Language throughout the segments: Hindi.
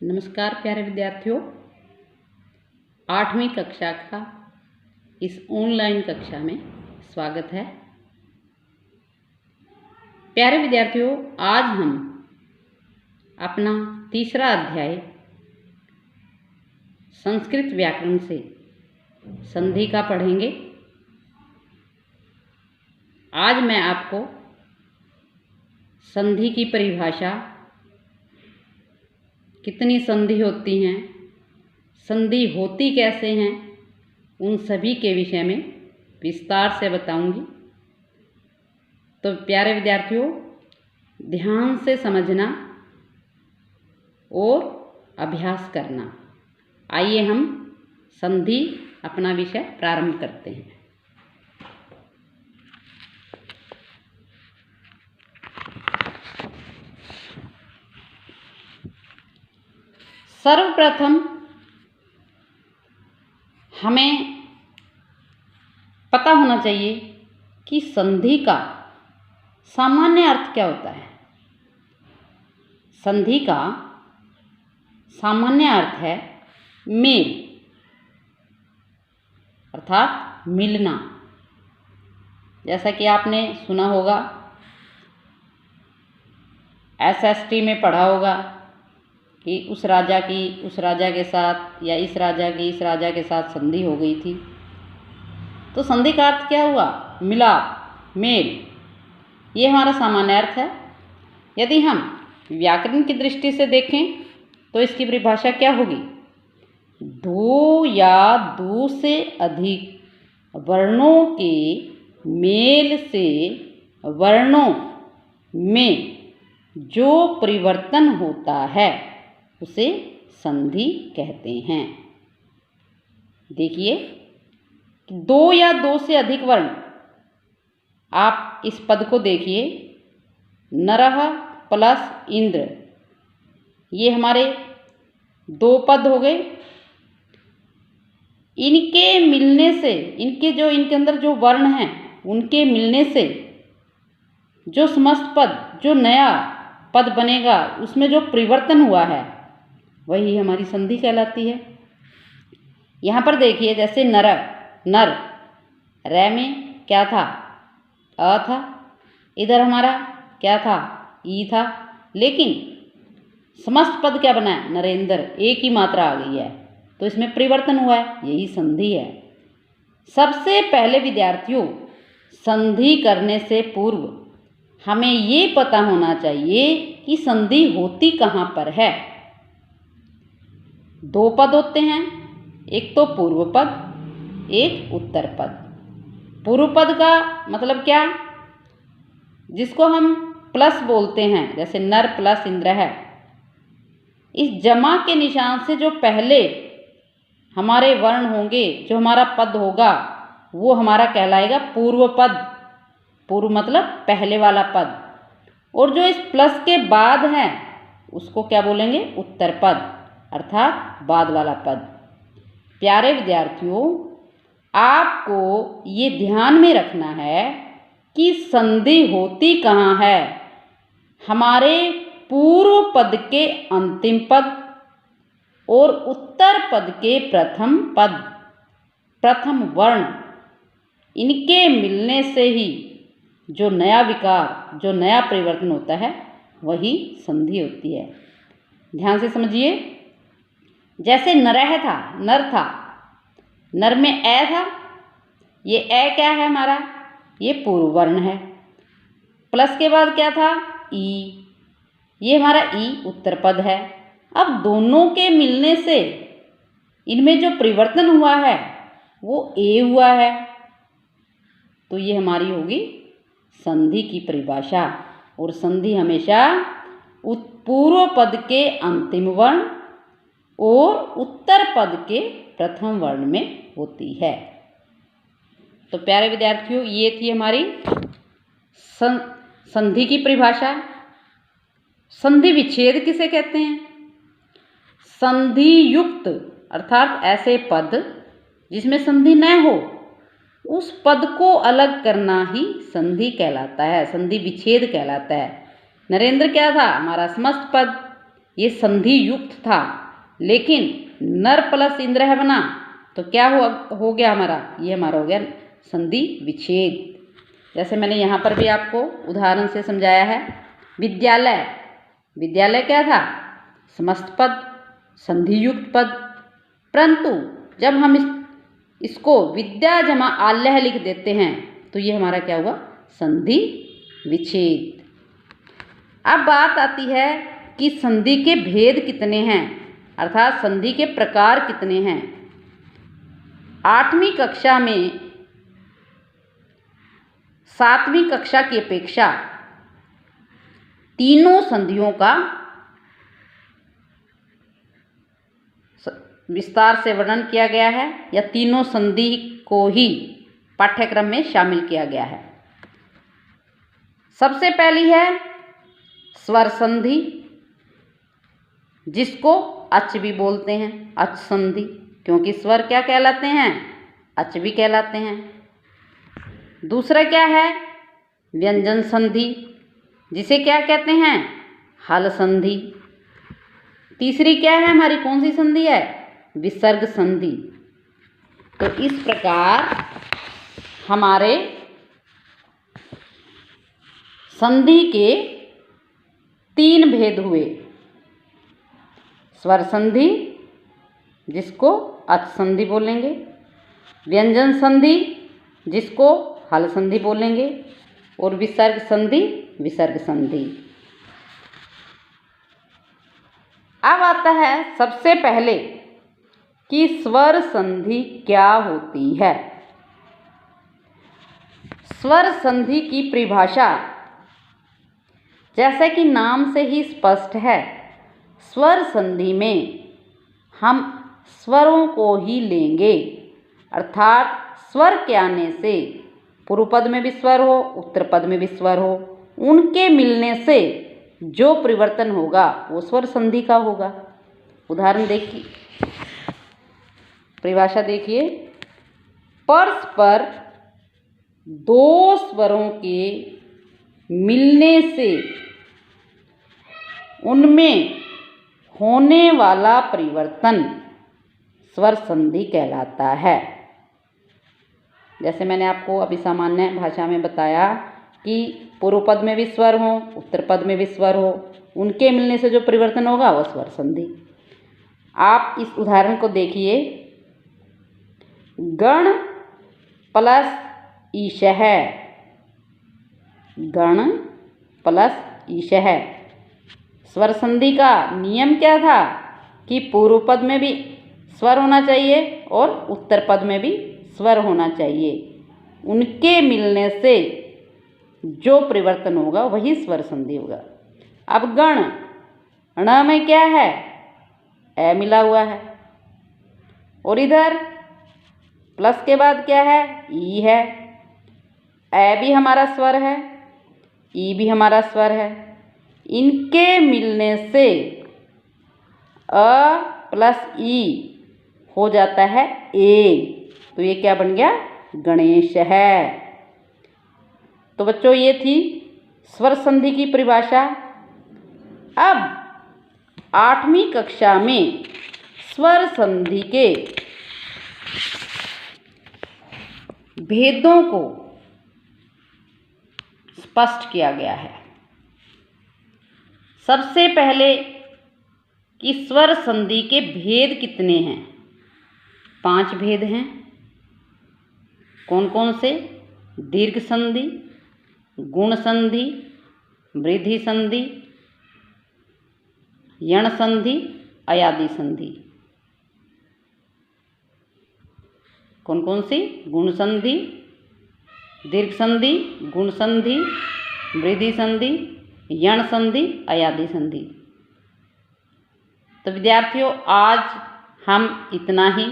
नमस्कार प्यारे विद्यार्थियों, 8वीं कक्षा का इस ऑनलाइन कक्षा में स्वागत है। प्यारे विद्यार्थियों, आज हम अपना तीसरा अध्याय संस्कृत व्याकरण से संधि का पढ़ेंगे। आज मैं आपको संधि की परिभाषा, कितनी संधि होती हैं, संधि होती कैसे हैं, उन सभी के विषय में विस्तार से बताऊंगी। तो प्यारे विद्यार्थियों, ध्यान से समझना और अभ्यास करना। आइए हम संधि अपना विषय प्रारंभ करते हैं। सर्वप्रथम हमें पता होना चाहिए कि संधि का सामान्य अर्थ क्या होता है। संधि का सामान्य अर्थ है मेल, अर्थात मिलना। जैसा कि आपने सुना होगा, एसएसटी में पढ़ा होगा कि उस राजा की उस राजा के साथ या इस राजा की इस राजा के साथ संधि हो गई थी। तो संधि का अर्थ क्या हुआ? मिलाप, मेल। ये हमारा सामान्य अर्थ है। यदि हम व्याकरण की दृष्टि से देखें तो इसकी परिभाषा क्या होगी? दो या दो से अधिक वर्णों के मेल से वर्णों में जो परिवर्तन होता है उसे संधि कहते हैं। देखिए, दो या दो से अधिक वर्ण, आप इस पद को देखिए, नरः प्लस इंद्र, ये हमारे दो पद हो गए। इनके मिलने से, इनके अंदर जो वर्ण हैं उनके मिलने से जो समस्त पद, जो नया पद बनेगा, उसमें जो परिवर्तन हुआ है वही हमारी संधि कहलाती है। यहाँ पर देखिए, जैसे नर, रै में क्या था? अ था। इधर हमारा क्या था? ई था। लेकिन समस्त पद क्या बना है? नरेंद्र, एक ही मात्रा आ गई है, तो इसमें परिवर्तन हुआ है, यही संधि है। सबसे पहले विद्यार्थियों, संधि करने से पूर्व हमें ये पता होना चाहिए कि संधि होती कहाँ पर है। दो पद होते हैं, एक तो पूर्व पद, एक उत्तर पद। पूर्व पद का मतलब क्या? जिसको हम प्लस बोलते हैं, जैसे नर प्लस इंद्र है। इस जमा के निशान से जो पहले हमारे वर्ण होंगे, जो हमारा पद होगा, वो हमारा कहलाएगा पूर्व पद। पूर्व मतलब पहले वाला पद। और जो इस प्लस के बाद है उसको क्या बोलेंगे? उत्तर पद, अर्थात बाद वाला पद। प्यारे विद्यार्थियों, आपको ये ध्यान में रखना है कि संधि होती कहाँ है? हमारे पूर्व पद के अंतिम पद और उत्तर पद के प्रथम पद, प्रथम वर्ण, इनके मिलने से ही जो नया विकार, जो नया परिवर्तन होता है वही संधि होती है। ध्यान से समझिए। जैसे नरह था, नर था, नर में ए था। ये ए क्या है हमारा? ये पूर्व वर्ण है। प्लस के बाद क्या था? ई। ये हमारा ई उत्तर पद है। अब दोनों के मिलने से इनमें जो परिवर्तन हुआ है वो ए हुआ है। तो ये हमारी होगी संधि की परिभाषा। और संधि हमेशा पूर्व पद के अंतिम वर्ण और उत्तर पद के प्रथम वर्ण में होती है। तो प्यारे विद्यार्थियों, ये थी हमारी संधि की परिभाषा। संधि विच्छेद किसे कहते हैं? संधि युक्त, अर्थात ऐसे पद जिसमें संधि न हो, उस पद को अलग करना ही संधि कहलाता है, संधि विच्छेद कहलाता है। नरेंद्र क्या था? हमारा समस्त पद। ये संधि युक्त था, लेकिन नर प्लस इंद्र बना तो क्या हो गया हमारा, ये हमारा हो गया संधि विच्छेद। जैसे मैंने यहाँ पर भी आपको उदाहरण से समझाया है। विद्यालय, विद्यालय क्या था, समस्त पद, संधि युक्त पद, परंतु जब हम इसको विद्या जमा आल्य लिख देते हैं तो ये हमारा क्या हुआ, संधि विच्छेद। अब बात आती है कि संधि के भेद कितने हैं, अर्थात संधि के प्रकार कितने हैं। 8वीं कक्षा में 7वीं कक्षा की अपेक्षा तीनों संधियों का विस्तार से वर्णन किया गया है, या तीनों संधि को ही पाठ्यक्रम में शामिल किया गया है। सबसे पहली है स्वर संधि, जिसको अच भी बोलते हैं, अच संधि, क्योंकि स्वर क्या कहलाते हैं, अच भी कहलाते हैं। दूसरा क्या है व्यंजन संधि, जिसे क्या कहते हैं, हल संधि। तीसरी क्या है हमारी, कौन सी संधि है, विसर्ग संधि। तो इस प्रकार हमारे संधि के 3 भेद हुए। स्वर संधि, जिसको अच संधि बोलेंगे, व्यंजन संधि, जिसको हल संधि बोलेंगे, और विसर्ग संधि, विसर्ग संधि। अब आता है सबसे पहले कि स्वर संधि क्या होती है। स्वर संधि की परिभाषा जैसे कि नाम से ही स्पष्ट है, स्वर संधि में हम स्वरों को ही लेंगे, अर्थात स्वर के आने से पूर्व पद में भी स्वर हो, उत्तर पद में भी स्वर हो, उनके मिलने से जो परिवर्तन होगा वो स्वर संधि का होगा। उदाहरण देखिए, परिभाषा देखिए, परस्पर 2 स्वरों के मिलने से उनमें होने वाला परिवर्तन स्वर संधि कहलाता है। जैसे मैंने आपको अभी सामान्य भाषा में बताया कि पूर्व पद में भी स्वर हो, उत्तर पद में भी स्वर हो, उनके मिलने से जो परिवर्तन होगा वह स्वर संधि। आप इस उदाहरण को देखिए, गण प्लस ईशः, गण प्लस ईशः। स्वर संधि का नियम क्या था कि पूर्व पद में भी स्वर होना चाहिए और उत्तर पद में भी स्वर होना चाहिए, उनके मिलने से जो परिवर्तन होगा वही स्वर संधि होगा। अब गण, ण में क्या है, ए मिला हुआ है, और इधर प्लस के बाद क्या है, ई है। ए भी हमारा स्वर है, ई भी हमारा स्वर है, इनके मिलने से अ प्लस ई हो जाता है ए, तो ये क्या बन गया, गणेश है। तो बच्चों ये थी स्वर संधि की परिभाषा। अब 8वीं कक्षा में स्वर संधि के भेदों को स्पष्ट किया गया है। सबसे पहले कि स्वर संधि के भेद कितने हैं, 5 भेद हैं। कौन कौन से, दीर्घ संधि, गुण संधि, वृद्धि संधि, यण संधि, अयादि संधि। कौन कौन सी, गुण संधि, दीर्घ संधि, गुण संधि, वृद्धि संधि, यण संधि, अयादि संधि। तो विद्यार्थियों, आज हम इतना ही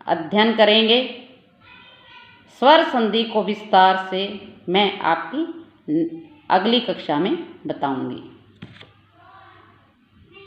अध्ययन करेंगे। स्वर संधि को विस्तार से मैं आपकी अगली कक्षा में बताऊंगी।